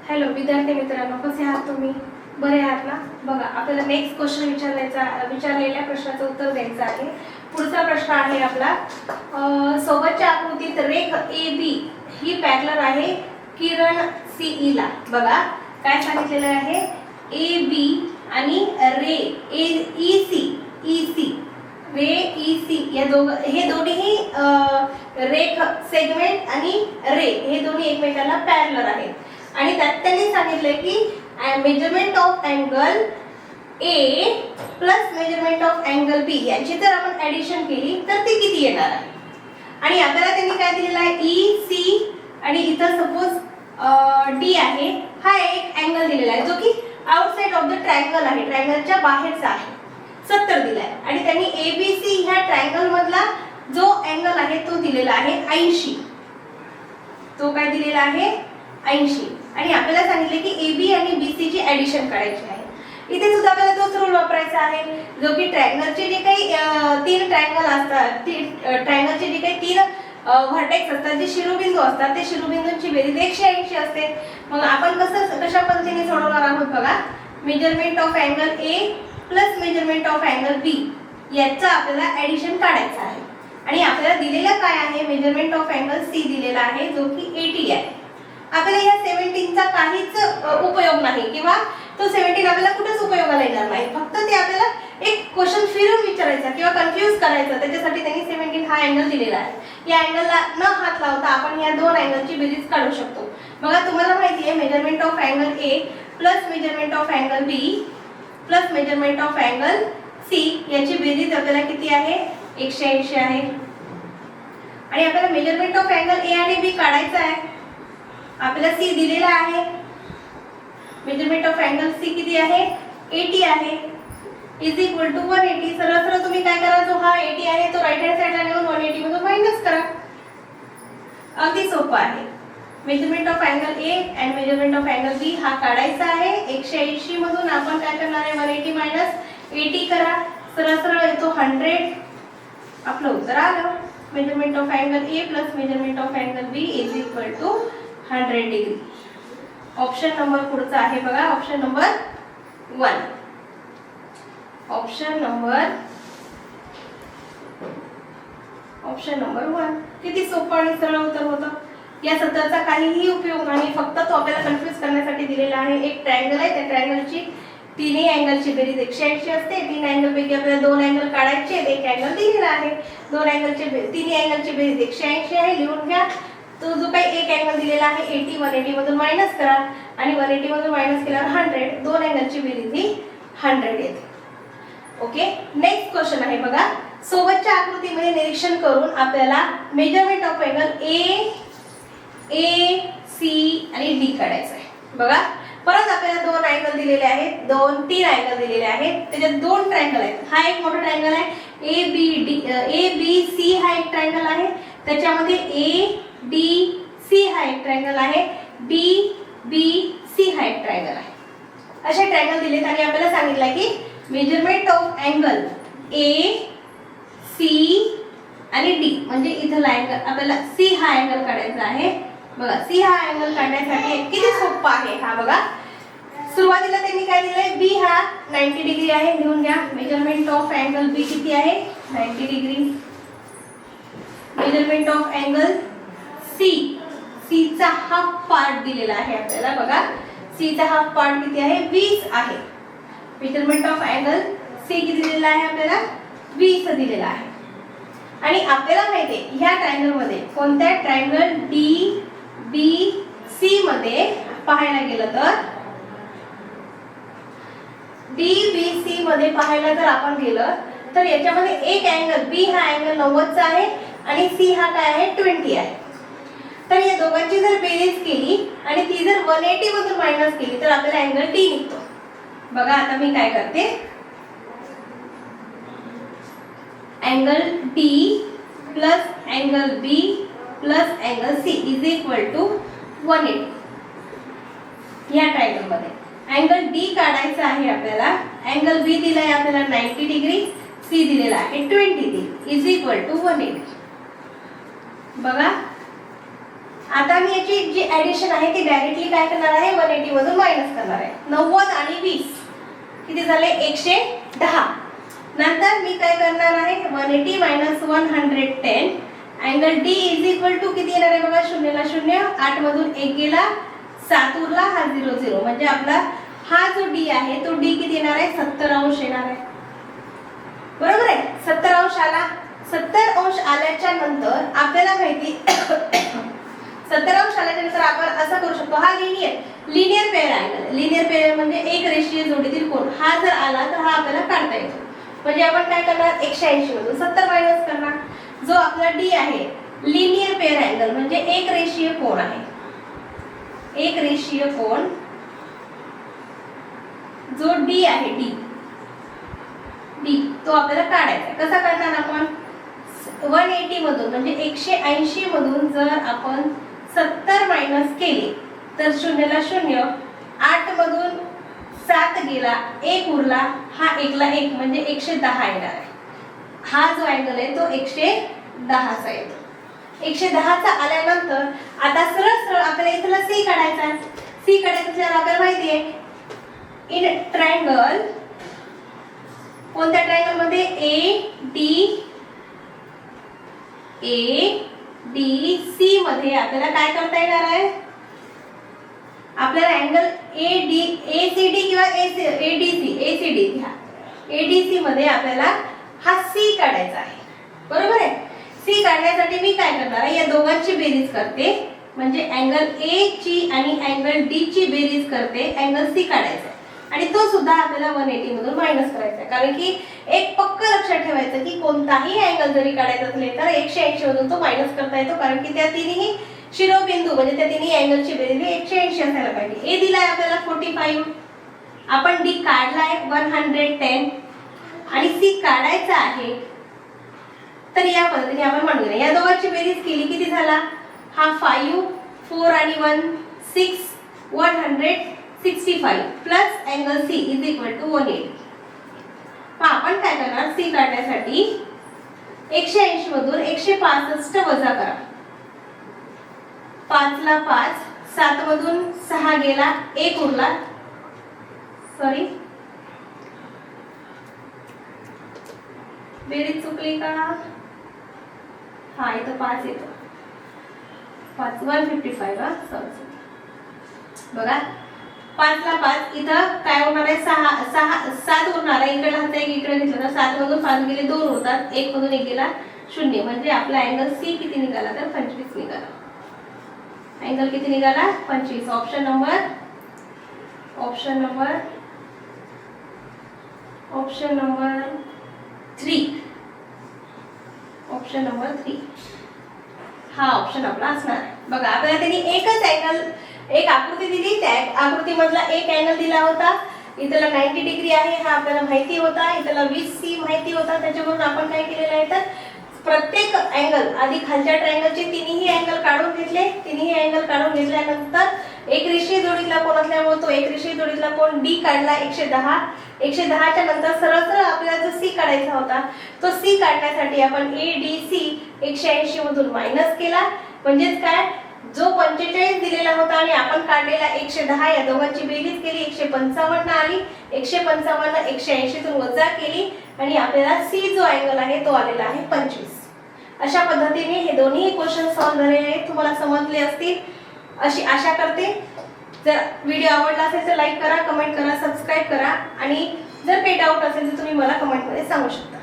Hello विद्यार्थी मित्रांनो, कसे आहात तुम्ही? बरे आहात ना? बघा, आपल्याला नेक्स्ट क्वेश्चन विचारलेल्या प्रश्नाचं उत्तर द्यायचं आहे. पुढचा प्रश्न आहे आपला, सोबतच्या आकृतीत रेख ए बी ही पॅरलर आहे किरण सीई ला. बघा काय सांगितलेलं आहे, ए बी आणि रे ई सी रे ई सी या हे दोन्ही रेख सेगमेंट आणि रे हे दोन्ही एकमेकांना पॅरलर आहेत. आणि त्यात त्यांनी सांगितले की measurement of angle A plus measurement of angle B यांची जर आपण ॲडिशन केली तर ती किती येणार आहे. आणि आपल्याला त्यांनी काय दिलेला आहे, ई सी आणि इथं सपोज डी आहे. हा एक अँगल दिलेला आहे जो की आउटसाइड ऑफ द ट्रायंगल आहे, ट्रायंगलच्या बाहेरचा आहे, 70 दिलाय. आणि त्यांनी ए बी सी ह्या ट्रायंगल मधला जो अँगल आहे तो दिलेला आहे 80. तो काय दिलेला आहे 80. आणि आपल्याला सांगितले की ए बी आणि बी सी ची ॲडिशन करायची आहे. इथे सुद्धा आपल्याला तोच रूल वापरायचा आहे जो की ट्रायंगलचे जे काही तीन ट्रायंगल असतात, ट्रायंगलचे जे काही तीन व्हर्टेक्स असतात, जे शिरोबिंदू असतात, ते शिरोबिंदूंची बेरीज 180 असते. मग आपण कशा पद्धतीने सोडवणार आहोत बघा, measurement of angle A plus measurement of angle B याचा आपल्याला ॲडिशन काढायचं आहे. आणि आपल्याला दिलेला काय आहे, मेजरमेंट ऑफ अँगल सी दिलेला आहे जो की 80 आहे. आपल्याला या 17 चा काहीच उपयोग नाही किंवा तो 17 आपल्याला कुठेच उपयोगाला येणार नाही. फक्त ते आपल्याला एक क्वेश्चन फिरून विचारायचा किंवा कन्फ्यूज करायचं, त्याच्यासाठी त्यांनी 17 हा अँगल दिलेला आहे. या अँगलला न हात लावता आपण या दोन अँगलची बेरीज काढू शकतो. बघा तुम्हाला माहिती आहे, measurement of angle A plus measurement of angle B plus measurement of angle C याची बेरीज आपल्याला किती आहे, 180 आहे. आणि आपल्याला मेजरमेंट ऑफ अँगल ए आणि बी काढायचा आहे. आपल्याला सी दिलेला आहे, मेजरमेंट ऑफ अँगल सी किती आहे, 80 आहे, इज इक्वल टू 180. सरळ सरळ तुम्ही काय करा, जो हा 80 आहे तो राईट हँड साइडला नेऊन 180 मधून मायनस करा. अगदी सोपं आहे. मेजरमेंट ऑफ अँगल ए आणि मेजरमेंट ऑफ अँगल बी हा काढायचा आहे. 180 मधून आपण काय करणार आहे, 180 मायनस 80 करा. सरळ सरळ येतो 100. आपलं उत्तर आलं. Measurement of angle A plus measurement of angle B is equal to 100 degree. Option number पुढचा आहे बघा, ऑप्शन नंबर 1. ऑप्शन नंबर 1 किती सोपं आणि सरळ उत्तर होतं. या 70 चा काहीही उपयोग नाही, फक्त तो आपल्याला कन्फ्यूज करण्यासाठी दिलेला आहे. एक ट्रायंगल आहे, त्या ट्रायंगलची तिन्ही अँगलची बेरीज 180 असते. तीन अँगल पैकी आपल्याला दोन अँगल काढायचे, एक अँगल दिलेला आहे. तिन्ही अँगलची बेरीज 180 आहे, लिहून घ्या. तो जो काही एक अँगल दिलेला आहे 80, 180 मधून मायनस करा आणि 180 मधून मायनस केल्यावर 100, दोन अँगलची बेरीज ही 100 येते. ओके, नेक्स्ट क्वेश्चन आहे बघा, सोबतच्या आकृतीमध्ये निरीक्षण करून आपल्याला measurement of angle A C आणि डी काढायचं आहे. बघा परत आपल्याला दोन अँगल दिलेले आहेत, तीन अँगल दिलेले आहेत. त्याच्यात दोन ट्रायंगल आहेत. हा एक मोठा ट्रायंगल आहे ए बी सी हा एक ट्रायंगल आहे. त्याच्यामध्ये ए डी सी हा एक ट्रायंगल आहे, डी बी सी हा एक ट्रायंगल आहे. असे ट्रायंगल दिलेत आणि आपल्याला सांगितलं की measurement of angle A C आणि डी म्हणजे इथं अँगल आपल्याला सी हा अँगल काढायचा आहे. बघा सी हा अँगल काढण्यासाठी किती सोपं आहे हा. बघा सुरुवातीला त्यांनी काय दिलंय, बी हा 90 डिग्री आहे, लिहून घ्या. मेजरमेंट ऑफ अँगल बी किती आहे, 90 degree. Measurement of angle C चा हाफ पार्ट दिलेला आहे आपल्याला. बघा सी चा हाफ पार्ट किती आहे, 20 आहे. मेजरमेंट ऑफ अँगल सी किती दिलेला आहे आपल्याला, 20 दिलेला आहे. आणि आपल्याला माहिती आहे ह्या ट्रायंगल मध्ये कोणत्या ट्रायंगल डी बी सी मध्ये पाहायला गेलं तर जर आपण गेलं तर याच्यामध्ये एक अँगल बी हा अँगल 90 चा आहे आणि सी हा काय आहे 20 आहे. तर या दोघांची जर बेरीज केली आणि ती जर 180 मधून मायनस केली तर आपल्याला अँगल डी निघतो. बघा आता मी काय करते, angle D plus angle B plus angle C is equal to 180. या ट्रायंगल मध्ये अँगल डी काढायचा आहे आपल्याला. अँगल बी दिलाय आपल्याला 90 डिग्री, सी दिलेला आहे 20 डिग्री इज इक्वल टू 180. बघा आता मी याची जी ऍडिशन आहे ती डायरेक्टली काय करणार आहे, 180 मधून मायनस करणार आहे. 90 आणि 20 किती झाले, 110. नंतर मी काय करणार आहे, 180 minus 110 angle D is equal to किती येणार आहे बघा, 0 ला 0, 8 मधून 1 गेला, 7 उरला, हा 0 0. म्हणजे आपला हा जो डी आहे तो डी किती येणार आहे, 70 अंश येणार आहे. बरोबर आहे, 70 अंश आला. 70 अंश आल्याच्या नंतर आपल्याला माहिती 70 अंश आल्याच्या नंतर आपण असं करू शकतो, हा linear pair angle. Linear pair म्हणजे एक रेषीय जोडीतील कोन. हा जर आला तर हा आपल्याला काढता येतो. म्हणजे आपण काय करणार, 180 मधून 70 मायनस करणार. जो आपला डी आहे लिनियर पेअर अँगल म्हणजे एक रेषीय कोन आहे. एक रेषीय कोन जो डी आहे, डी तो आपल्याला काढायचा. कसा काढणार आपण, 180 मधून म्हणजे 180 मधून जर आपण 70 मायनस केले तर 0 ला 0, 8 मधून 7 गेला, 1 उरला, हा 1 ला 1 म्हणजे 110 येणार आहे. हा जो अँगल आहे तो 110 चा येतो. 110 चा आल्यानंतर आता सरळ सरळ आपल्याला इथला सी काढायचा आहे. सी काढायचं असल्यावर आपल्याला माहिती आहे इन ट्रायंगल, कोणत्या ट्रायंगल मध्ये, ए डी सी मध्ये आपल्याला काय करता येणार आहे, आपल्याला अँगल एसीडी किंवा एडीसी घ्या. एडीसी मध्ये आपल्याला हा सी काढायचा आहे. बरोबर आहे. सी काढण्यासाठी मी काय करणार आहे, या दोघांची बेरीज करते. म्हणजे अँगल ए ची आणि अँगल डी ची बेरीज करते, अँगल सी काढायचा. आणि तो सुद्धा आपल्याला 180 मधून मायनस करायचा आहे. कारण की एक पक्क लक्षात ठेवायचं की कोणताही अँगल जरी काढायचा असेल तर 180 मधून तो मायनस करता येतो. कारण की त्या तिन्ही शिरोबिंदू म्हणजे त्या तिन्ही अँगलची बेरीज 180 असायला पाहिजे. ए दिलाय आपल्याला 45, आपण डी काढलाय 110 आणि सी काढायचा आहे. तर या पद्धतीने आपण म्हणूया या दोघांची बेरीज केली किती झाला, हा 5, 4 आणि 1 6, 165 plus angle C is equal to 180. आपण काय करणार, सी काढण्यासाठी 180 मधून 165 वजा करा. 5 ला 5, 7 मधून 6 गेला, 1 उरला, सॉरी बेरीज चुकली का, हा इथं 5 येतो, 5 155 हा सॉरी बघा. 5 ला 5 इथं काय होणार आहे, 7 उरणार आहे. इकडे हात एक इकडे घेतलं तर 7 मधून 5 गेले 2 उरतात, 1 मधून 1 गेला 0. म्हणजे आपला अँगल सी किती निघाला तर 25 निघाला. अँगल किती निघाला, 25. Option number 3. ऑप्शन नंबर 3 हा ऑप्शन आपला असणार आहे. बघा आपल्याला त्यांनी एकच अँगल, एक आकृती दिली, त्या आकृतीमधला एक अँगल दिला होता. इथला 90 डिग्री आहे हा आपल्याला माहिती होता, इथला 20C माहिती होता. त्याच्यावरून आपण काय केलेलं आहे तर प्रत्येक अँगल आधी खालच्या ट्रायंगलचे तिन्ही अँगल काढून घेतले. तिन्ही अँगल काढून घेतल्यानंतर एक रेषीय जोडीतला कोन असल्यामुळे तो एक रेषीय जोडीतला कोन डी काढला 110. 110 च्या नंतर सरळ सरळ आपल्याला जो सी काढायचा होता तो सी काढण्यासाठी आपण एडीसी 180 मधून मायनस केला. म्हणजेच काय, जो 45 दिलेला होता आणि आपण काढलेला 110 या दोघांची बेरीज केली 155 आली. 155 180 तून वजा केली आणि आपल्याला सी जो अँगल आहे तो आलेला आहे 25. अशा पद्धतीने हे दोन्ही क्वेश्चन सॉल्व्ह झालेले आहेत. तुम्हाला समजले असतील अशी आशा करते. जर व्हिडिओ आवडला असेल तर लाईक करा, कमेंट करा, सबस्क्राईब करा आणि जर काही डाऊट असेल तर तुम्ही मला कमेंटमध्ये सांगू शकता.